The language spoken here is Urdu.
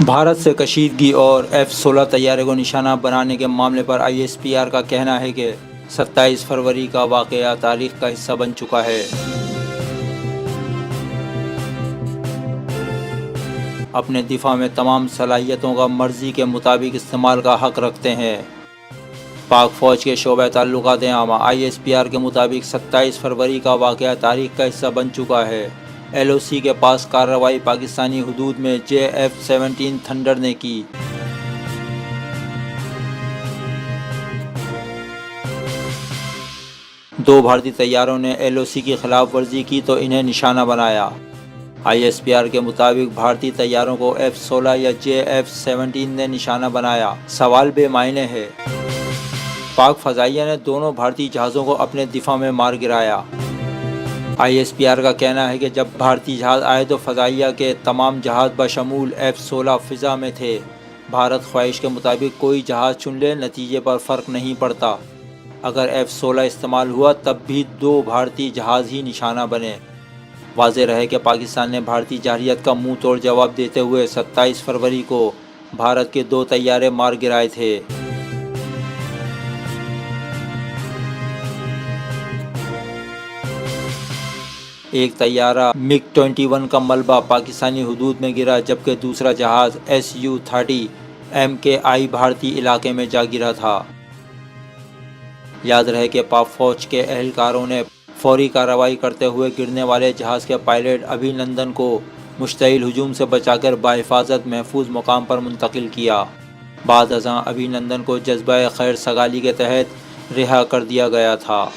بھارت سے کشیدگی اور F-16 طیارے کو نشانہ بنانے کے معاملے پر ISPR کا کہنا ہے کہ 27 فروری کا واقعہ تاریخ کا حصہ بن چکا ہے۔ اپنے دفاع میں تمام صلاحیتوں کا مرضی کے مطابق استعمال کا حق رکھتے ہیں۔ پاک فوج کے شعبہ تعلقات عامہ ISPR کے مطابق 27 فروری کا واقعہ تاریخ کا حصہ بن چکا ہے۔ LOC کے پاس کارروائی پاکستانی حدود میں JF-17 تھنڈر نے کی۔ دو بھارتی طیاروں نے LOC کی خلاف ورزی کی تو انہیں نشانہ بنایا۔ ISPR کے مطابق بھارتی طیاروں کو F-16 یا JF-17 نے نشانہ بنایا۔ سوال بے معنی ہے۔ پاک فضائیہ نے دونوں بھارتی جہازوں کو اپنے دفاع میں مار گرایا۔ ISPR کا کہنا ہے کہ جب بھارتی جہاز آئے تو فضائیہ کے تمام جہاز بشمول F-16 فضا میں تھے۔ بھارت خواہش کے مطابق کوئی جہاز چن لے، نتیجے پر فرق نہیں پڑتا۔ اگر F-16 استعمال ہوا تب بھی دو بھارتی جہاز ہی نشانہ بنے۔ واضح رہے کہ پاکستان نے بھارتی جارحیت کا منہ توڑ جواب دیتے ہوئے 27 فروری کو بھارت کے دو طیارے مار گرائے تھے۔ ایک طیارہ MiG-21 کا ملبہ پاکستانی حدود میں گرا، جبکہ دوسرا جہاز Su-30 MKI بھارتی علاقے میں جا گرا تھا۔ یاد رہے کہ پاک فوج کے اہلکاروں نے فوری کارروائی کرتے ہوئے گرنے والے جہاز کے پائلٹ ابھینندن کو مشتعل ہجوم سے بچا کر بحفاظت محفوظ مقام پر منتقل کیا۔ بعد ازاں ابھینندن کو جذبہ خیر سگالی کے تحت رہا کر دیا گیا تھا۔